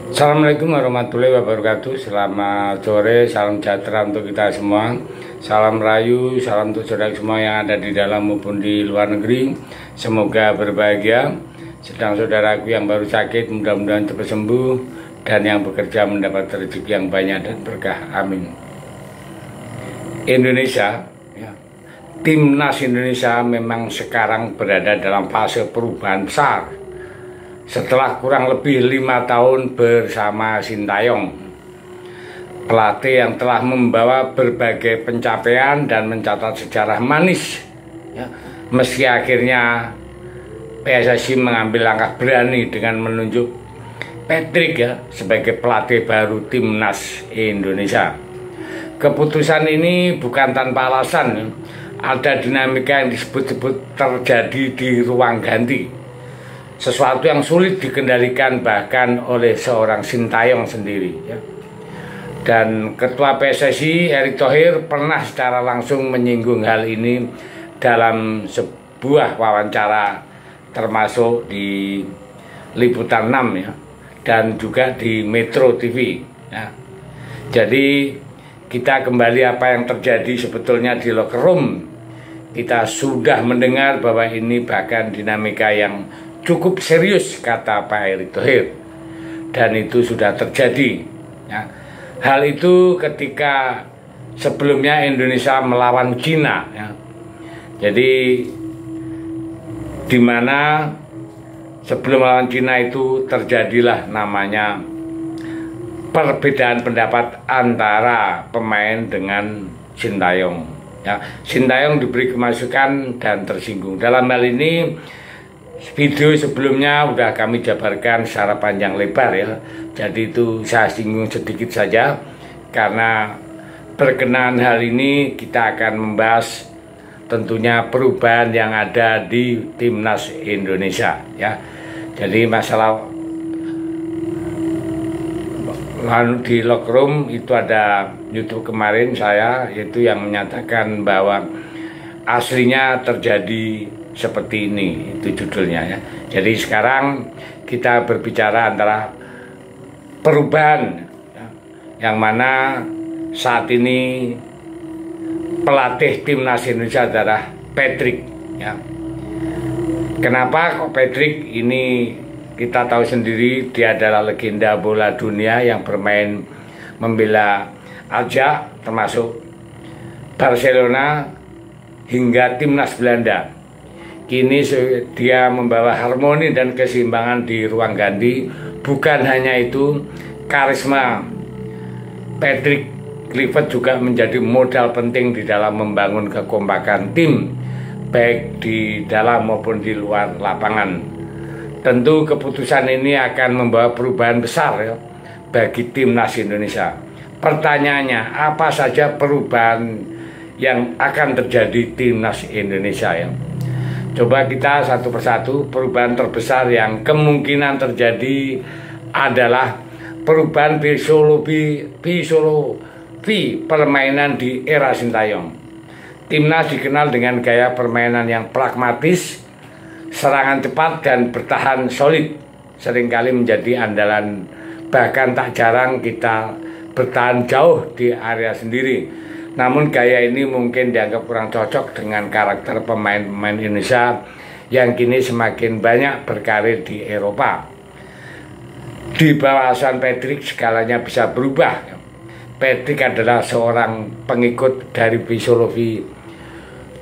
Assalamualaikum warahmatullahi wabarakatuh. Selamat sore, salam sejahtera untuk kita semua. Salam rayu, salam untuk saudara semua yang ada di dalam maupun di luar negeri. Semoga berbahagia. Sedang saudaraku yang baru sakit, mudah-mudahan cepat sembuh. Dan yang bekerja mendapat rezeki yang banyak dan berkah. Amin. Indonesia, ya, Timnas Indonesia memang sekarang berada dalam fase perubahan besar. Setelah kurang lebih 5 tahun bersama Sintayong, pelatih yang telah membawa berbagai pencapaian dan mencatat sejarah manis, ya, meski akhirnya PSSI mengambil langkah berani dengan menunjuk Patrick ya sebagai pelatih baru Timnas Indonesia. Keputusan ini bukan tanpa alasan, ya. Ada dinamika yang disebut-sebut terjadi di ruang ganti. Sesuatu yang sulit dikendalikan bahkan oleh seorang Sintayong sendiri, ya. Dan Ketua PSSI Erick Thohir pernah secara langsung menyinggung hal ini dalam sebuah wawancara, termasuk di Liputan 6 ya, dan juga di Metro TV, ya. Jadi kita kembali apa yang terjadi sebetulnya di locker room. Kita sudah mendengar bahwa ini bahkan dinamika yang cukup serius, kata Pak Erick Thohir, dan itu sudah terjadi, ya. Hal itu ketika sebelumnya Indonesia melawan Cina, ya. Jadi di mana sebelum melawan Cina itu terjadilah namanya perbedaan pendapat antara pemain dengan Sintayong, ya. Sintayong diberi kemasukan dan tersinggung. Dalam hal ini video sebelumnya sudah kami jabarkan secara panjang lebar, ya. Jadi itu saya singgung sedikit saja karena berkenaan hal ini kita akan membahas tentunya perubahan yang ada di Timnas Indonesia, ya. Jadi masalah di locker room itu ada YouTube kemarin saya itu yang menyatakan bahwa aslinya terjadi seperti ini, itu judulnya, ya. Jadi sekarang kita berbicara antara perubahan, ya, yang mana saat ini pelatih Timnas Indonesia adalah Patrick, ya. Kenapa kok Patrick? Ini kita tahu sendiri, dia adalah legenda bola dunia yang bermain membela Ajax, termasuk Barcelona hingga Timnas Belanda. Kini dia membawa harmoni dan keseimbangan di ruang ganti. Bukan hanya itu, karisma Patrick Kluivert juga menjadi modal penting di dalam membangun kekompakan tim, baik di dalam maupun di luar lapangan. Tentu keputusan ini akan membawa perubahan besar, ya, bagi Timnas Indonesia. Pertanyaannya, apa saja perubahan yang akan terjadi Timnas Indonesia, ya? Coba kita satu persatu. Perubahan terbesar yang kemungkinan terjadi adalah perubahan filosofi permainan di era Sintayong. Timnas dikenal dengan gaya permainan yang pragmatis, serangan cepat dan bertahan solid, seringkali menjadi andalan. Bahkan tak jarang kita bertahan jauh di area sendiri. Namun gaya ini mungkin dianggap kurang cocok dengan karakter pemain-pemain Indonesia yang kini semakin banyak berkarir di Eropa. Di bawah asuhan Patrick segalanya bisa berubah. Patrick adalah seorang pengikut dari filosofi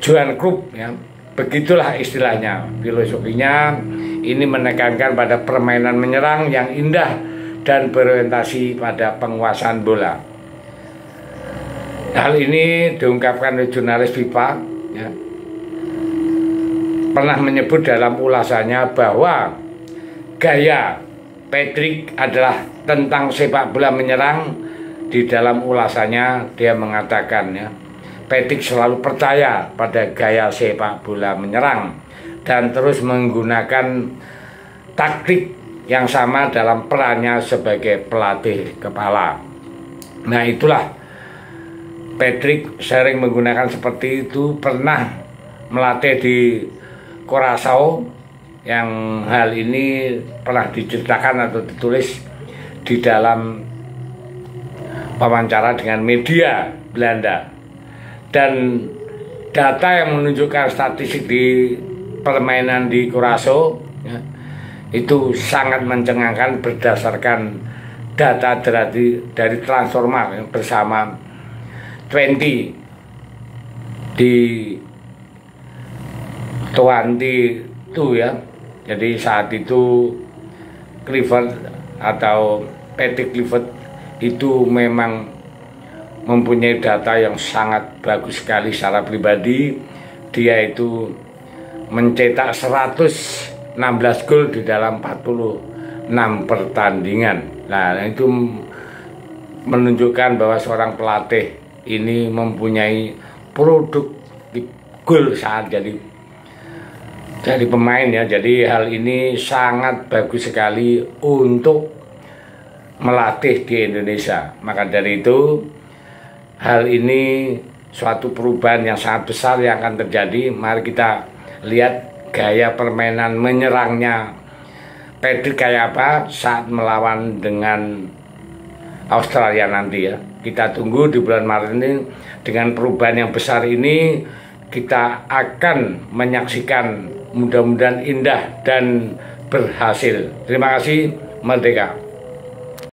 Johan Cruyff, ya. Begitulah istilahnya. Filosofinya ini menekankan pada permainan menyerang yang indah dan berorientasi pada penguasaan bola. Hal ini diungkapkan oleh jurnalis FIFA, ya, pernah menyebut dalam ulasannya bahwa gaya Patrick adalah tentang sepak bola menyerang. Di dalam ulasannya dia mengatakan, ya, Patrick selalu percaya pada gaya sepak bola menyerang dan terus menggunakan taktik yang sama dalam perannya sebagai pelatih kepala. Nah, itulah Patrick sering menggunakan seperti itu. Pernah melatih di Curaçao, yang hal ini pernah diceritakan atau ditulis di dalam wawancara dengan media Belanda. Dan data yang menunjukkan statistik di permainan di Curaçao ya, itu sangat mencengangkan berdasarkan data dari Transforma bersama 20 itu ya. Jadi saat itu Clifford atau Patrick Clifford itu memang mempunyai data yang sangat bagus sekali secara pribadi. Dia itu mencetak 116 gol di dalam 46 pertandingan. Nah, itu menunjukkan bahwa seorang pelatih ini mempunyai produk gol saat jadi pemain ya. Jadi hal ini sangat bagus sekali untuk melatih di Indonesia. Maka dari itu hal ini suatu perubahan yang sangat besar yang akan terjadi. Mari kita lihat gaya permainan menyerangnya Patrick kayak apa saat melawan dengan Australia nanti ya. Kita tunggu di bulan Maret ini. Dengan perubahan yang besar ini kita akan menyaksikan mudah-mudahan indah dan berhasil. Terima kasih. Merdeka.